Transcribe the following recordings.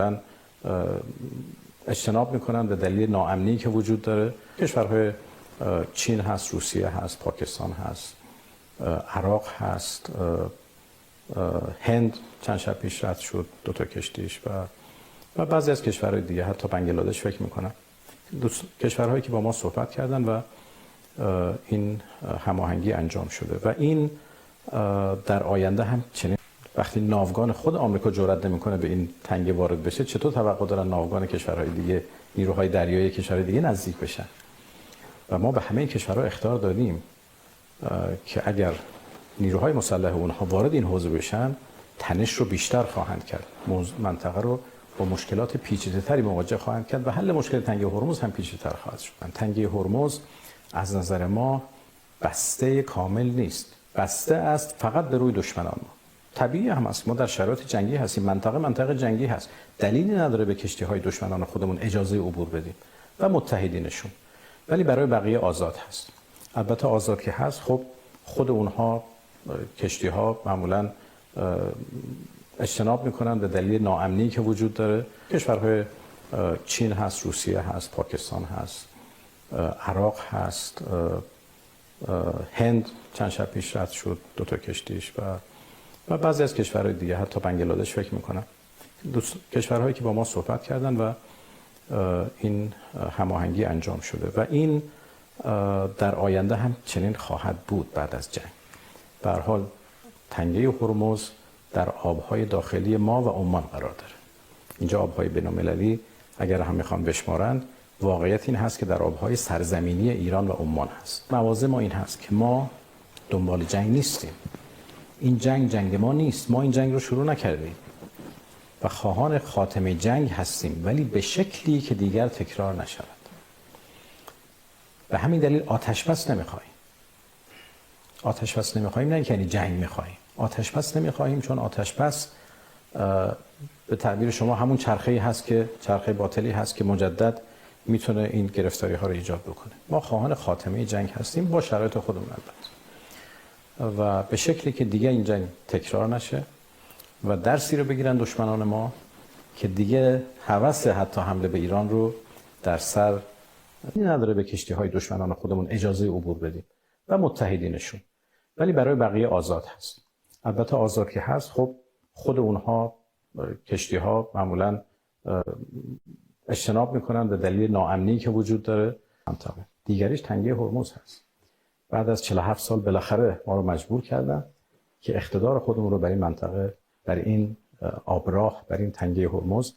معمولا اجتناب میکنن به دلیل ناامنی که وجود داره. کشورهای چین هست، روسیه هست، پاکستان هست، عراق هست، هند چند شب پیش رد شد 2 تا کشتیش و بعضی از کشورهای دیگه، حتی بنگلادش فکر میکنم، کشورهایی که با ما صحبت کردن و این هماهنگی انجام شده و این در آینده هم چنین. وقتی ناوگان خود آمریکا جرئت نمیکنه به این تنگه وارد بشه، چطور توقع دارن ناوگان کشورهای دیگه، نیروهای دریایی کشورهای دیگه نزدیک بشن؟ و ما به همه این کشورها اخطار دادیم که اگر نیروهای مسلح اونها وارد این حوزه بشن، تنش رو بیشتر خواهند کرد، منطقه رو با مشکلات پیچیده‌تری مواجه خواهند کرد و حل مشکل تنگه هرمز هم پیچیده‌تر خواهد شد. تنگه هرمز از نظر ما بسته کامل نیست، بسته است فقط به روی دشمنان ما. طبیعی هم است، ما در شرایط جنگی هستیم، منطقه جنگی هست، دلیلی نداره به کشتی‌های دشمنان خودمون اجازه عبور بدیم و متحدینشون، ولی برای بقیه آزاد هست. البته آزاد که هست، خب خود اونها کشتی‌ها معمولاً اجتناب میکنن به دلیل ناامنی که وجود داره. کشورهای چین هست، روسیه هست، پاکستان هست، عراق هست، هند چند شب پیش رد شد 2 تا کشتیش و بعضی از کشورهای دیگه، حتی بنگلادش فکر میکنم، کشورهایی که با ما صحبت کردن و این هماهنگی انجام شده و این در آینده هم چنین خواهد بود. بعد از جنگ به هر حال تنگه هرمز در آبهای داخلی ما و عمان قرار داره. اینجا آبهای بین‌المللی اگر هم میخوان بشمارند، واقعیت این هست که در آبهای سرزمینی ایران و عمان هست. مواضع ما این هست که ما دنبال جنگ نیستیم. این جنگ ما نیست. ما این جنگ رو شروع نکردیم و خواهان خاتمه جنگ هستیم، ولی به شکلی که دیگر تکرار نشود. به همین دلیل آتش بس نمیخوایم. آتش بس نمیخوایم نه اینکه یعنی جنگ میخوایم. آتش بس نمیخواهیم چون آتش بس به تعبیر شما همون چرخه‌ای هست که چرخه باطلی هست که مجدد میتونه این گرفتاری ها رو ایجاد بکنه. ما خواهان خاتمه جنگ هستیم با شرایط خودمون البته، و به شکلی که دیگه این جنگ تکرار نشه و درسی رو بگیرن دشمنان ما که دیگه هوس حتی حمله به ایران رو در سر نداره به کشتی‌های دشمنان خودمون اجازه عبور بدیم و متحدینشون، ولی برای بقیه آزاد هست. البته آزاد که هست، خب خود اونها کشتی‌ها معمولاً اجتناب میکنن به دلیل ناامنی که وجود داره. منطقه دیگریش تنگه هرمز هست. بعد از 47 سال بالاخره ما رو مجبور کردن که اقتدار خودمون رو برای این منطقه، برای این آبراه، برای این تنگه هرمز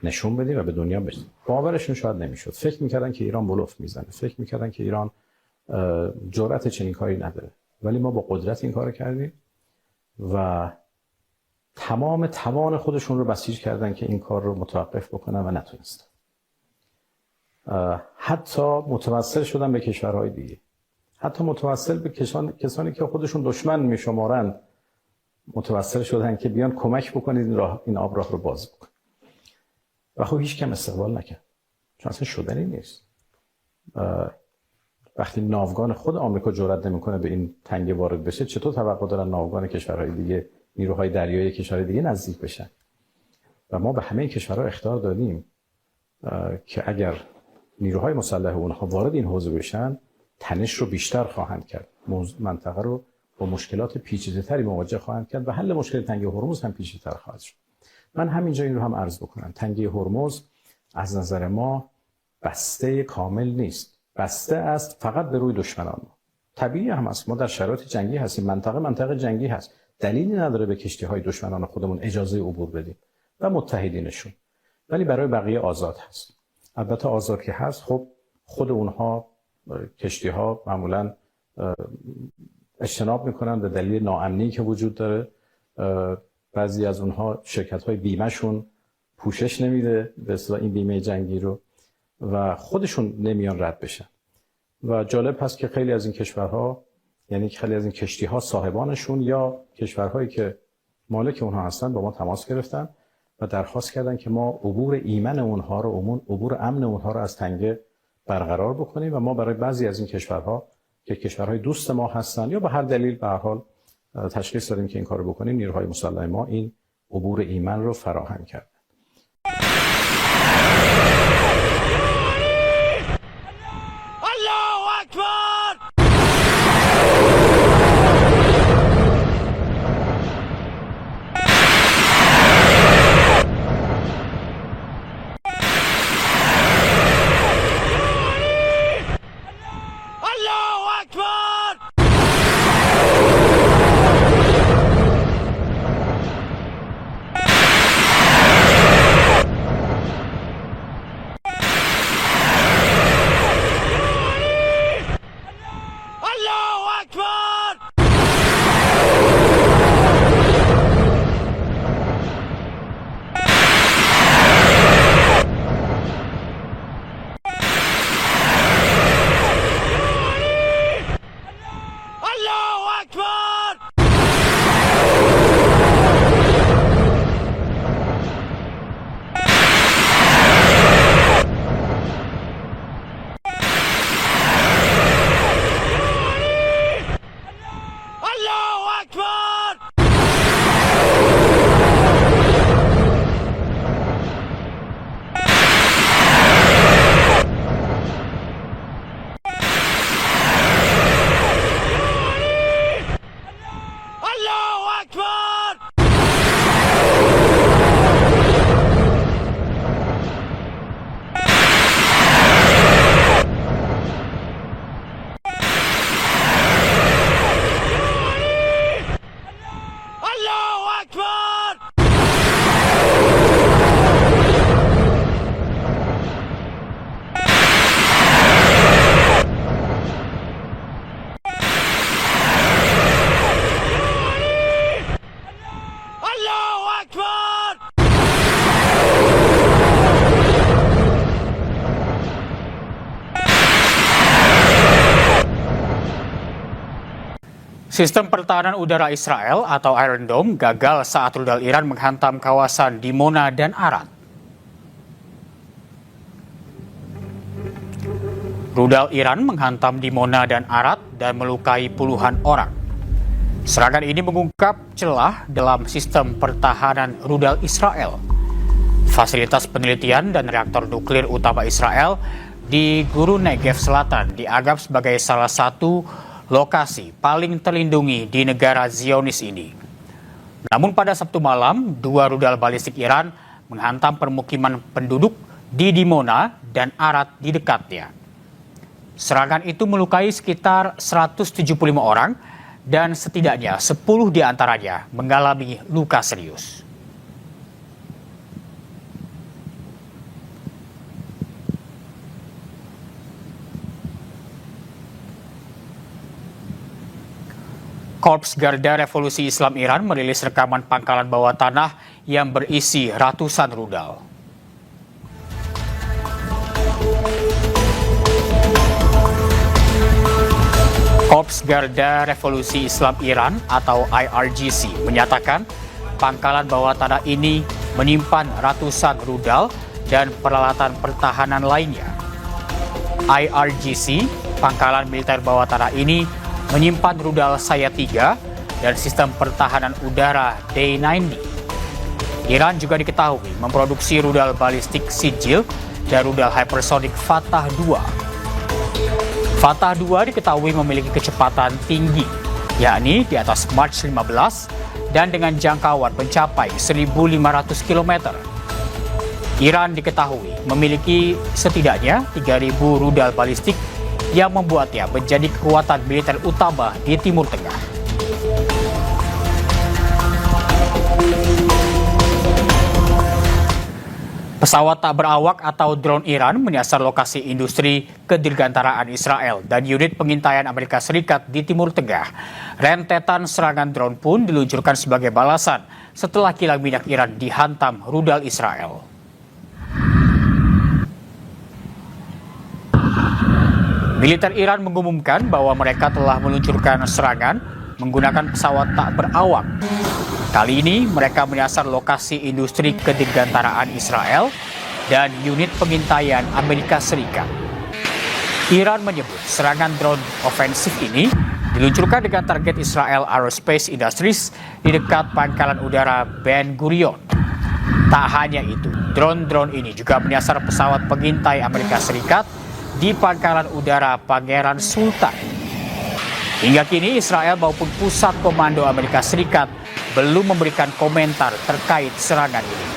نشون بدیم و به دنیا بدیم. باورشون شاید نمیشد. فکر میکردن که ایران بلوف میزنه، فکر میکردن که ایران جرأت چنین کاری نداره، ولی ما با قدرت این کارو کردیم و تمام توان خودشون رو بسیج کردن که این کار رو متوقف بکنن و نتونستن. حتی متوسل شدن به کشورهای دیگه، حتی متوسل به کسانی که خودشون دشمن میشمارند، متوسل شدن که بیان کمک بکنید این آبراه رو باز بکن. و خب هیچ کم استقبال نکرد، چون اصلا شدنی نیست. وقتی ناوگان خود آمریکا جرئت نمیکنه به این تنگه وارد بشه، چطور توقع دارن ناوگان کشورهای دیگه، نیروهای دریایی کشورهای دیگه نزدیک بشن؟ و ما به همه این کشورها اخطار دادیم که اگر نیروهای مسلح اونها وارد این حوزه بشن، تنش رو بیشتر خواهند کرد، منطقه رو با مشکلات پیچیده‌تری مواجه خواهند کرد و حل مشکل تنگه هرمز هم پیچیده‌تر خواهد شد. من همینجا این رو هم عرض بکنم، تنگه هرمز از نظر ما بسته کامل نیست، بسته است فقط به روی دشمنان ما. طبیعی هم است، ما در شرایط جنگی هستیم، منطقه جنگی هست، دلیلی نداره به کشتی‌های دشمنان خودمون اجازه عبور بدیم و متحدینشون، ولی برای بقیه آزاد هست. البته آزاد که هست، خب خود اونها کشتی‌ها معمولاً اجتناب میکنن به دلیل ناامنی که وجود داره. بعضی از اونها شرکت‌های بیمه‌شون پوشش نمیده به اصطلاح این بیمه جنگی رو و خودشون نمیان رد بشن. و جالب هست که خیلی از این کشورها، یعنی خیلی از این کشتی‌ها صاحبانشون یا کشورهایی که مالک اونها هستن با ما تماس گرفتن و درخواست کردن که ما عبور ایمن اونها رو، عبور امن اونها رو از تنگه برقرار بکنیم و ما برای بعضی از این کشورها که کشورهای دوست ما هستن یا به هر دلیل به هر حال تشخیص دادیم که این کارو بکنیم، نیروهای مسلح ما این عبور ایمن رو فراهم کردن. Sistem pertahanan udara Israel atau Iron Dome gagal saat rudal Iran menghantam kawasan Dimona dan Arad. Rudal Iran menghantam Dimona dan Arad dan melukai puluhan orang. Serangan ini mengungkap celah dalam sistem pertahanan rudal Israel. Fasilitas penelitian dan reaktor nuklir utama Israel di Guru Negev Selatan dianggap sebagai salah satu lokasi paling terlindungi di negara Zionis ini. Namun pada Sabtu malam, 2 rudal balistik Iran menghantam permukiman penduduk di Dimona dan Arad di dekatnya. Serangan itu melukai sekitar 175 orang dan setidaknya 10 diantaranya mengalami luka serius. Korps Garda Revolusi Islam Iran merilis rekaman pangkalan bawah tanah yang berisi ratusan rudal. Korps Garda Revolusi Islam Iran atau IRGC menyatakan pangkalan bawah tanah ini menyimpan ratusan rudal dan peralatan pertahanan lainnya. IRGC, pangkalan militer bawah tanah ini menyimpan rudal Saya 3 dan sistem pertahanan udara Day-90. Iran juga diketahui memproduksi rudal balistik Sijil dan rudal hypersonic Fatah 2. Fatah 2 diketahui memiliki kecepatan tinggi, yakni di atas Mach 15 dan dengan jangkauan mencapai 1.500 km. Iran diketahui memiliki setidaknya 3.000 rudal balistik yang membuatnya menjadi kekuatan militer utama di Timur Tengah. Pesawat tak berawak atau drone Iran menyasar lokasi industri kedirgantaraan Israel dan unit pengintaian Amerika Serikat di Timur Tengah. Rentetan serangan drone pun diluncurkan sebagai balasan setelah kilang minyak Iran dihantam rudal Israel. Militer Iran mengumumkan bahwa mereka telah meluncurkan serangan menggunakan pesawat tak berawak. Kali ini mereka menyasar lokasi industri kedirgantaraan Israel dan unit pengintaian Amerika Serikat. Iran menyebut serangan drone ofensif ini diluncurkan dengan target Israel Aerospace Industries di dekat pangkalan udara Ben Gurion. Tak hanya itu, drone-drone ini juga menyasar pesawat pengintai Amerika Serikat di pangkalan udara Pangeran Sultan. Hingga kini Israel maupun pusat komando Amerika Serikat belum memberikan komentar terkait serangan ini.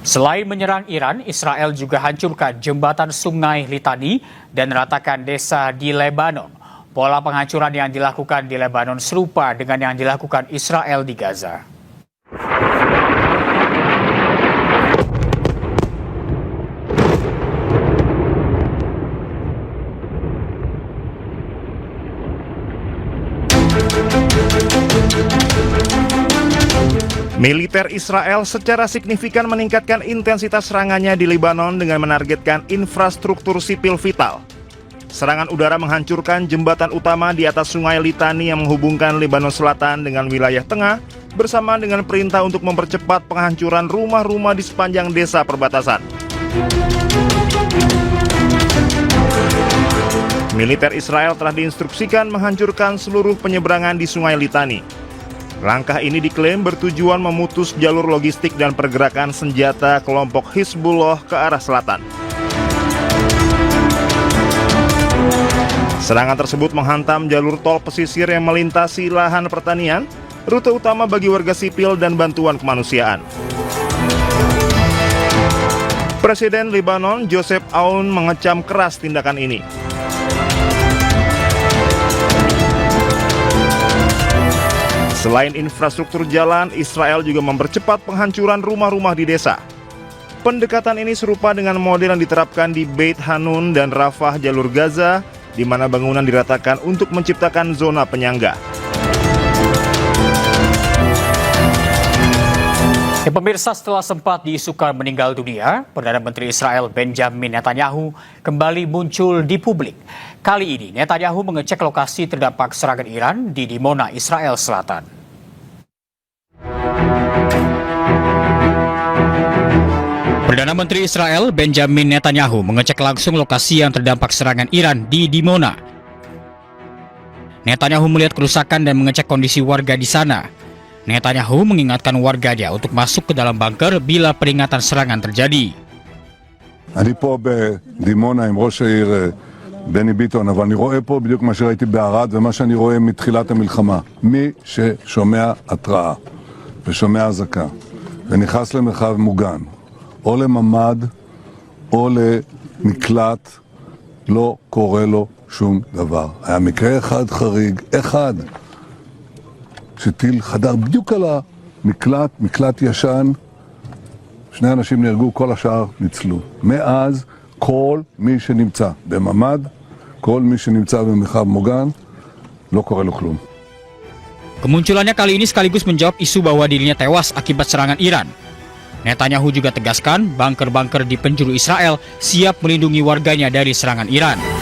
Selain menyerang Iran, Israel juga hancurkan jembatan Sungai Litani dan ratakan desa di Lebanon. Pola penghancuran yang dilakukan di Lebanon serupa dengan yang dilakukan Israel di Gaza. Militer Israel secara signifikan meningkatkan intensitas serangannya di Lebanon dengan menargetkan infrastruktur sipil vital. Serangan udara menghancurkan jembatan utama di atas Sungai Litani yang menghubungkan Lebanon Selatan dengan wilayah tengah, bersama dengan perintah untuk mempercepat penghancuran rumah-rumah di sepanjang desa perbatasan. Militer Israel telah diinstruksikan menghancurkan seluruh penyeberangan di Sungai Litani. Langkah ini diklaim bertujuan memutus jalur logistik dan pergerakan senjata kelompok Hizbullah ke arah selatan. Serangan tersebut menghantam jalur tol pesisir yang melintasi lahan pertanian, rute utama bagi warga sipil dan bantuan kemanusiaan. Presiden Lebanon Joseph Aoun mengecam keras tindakan ini. Selain infrastruktur jalan, Israel juga mempercepat penghancuran rumah-rumah di desa. Pendekatan ini serupa dengan model yang diterapkan di Beit Hanun dan Rafah jalur Gaza, di mana bangunan diratakan untuk menciptakan zona penyangga. Pemirsa, setelah sempat diisukan meninggal dunia, Perdana Menteri Israel Benjamin Netanyahu kembali muncul di publik. Kali ini Netanyahu mengecek lokasi terdampak serangan Iran di Dimona, Israel Selatan. Perdana Menteri Israel Benjamin Netanyahu mengecek langsung lokasi yang terdampak serangan Iran di Dimona. Netanyahu melihat kerusakan dan mengecek kondisi warga di sana. Netanyahu mengingatkan warganya untuk masuk ke dalam bunker bila peringatan serangan terjadi. אני פה בדימונה עם ראש העיר בני ביטון, אבל אני רואה פה בדיוק מה שראיתי בערד ומה שאני רואה מתחילת המלחמה. מי ששומע התראה ושומע אזעקה ונכנס למרחב מוגן, או לממד או למקלט, לא קורה לו שום דבר. היה מקרה אחד חריג, אחד, שטיל חדר בדיוק על המקלט, מקלט ישן, שני אנשים נהרגו, כל השאר ניצלו. מאז כל מי שנמצא בממד, כל מי שנמצא במרחב מוגן, לא קורה לו כלום. Kemunculannya kali ini sekaligus menjawab isu bahwa dirinya tewas akibat serangan Iran. Netanyahu juga tegaskan bunker-bunker di penjuru Israel siap melindungi warganya dari serangan Iran.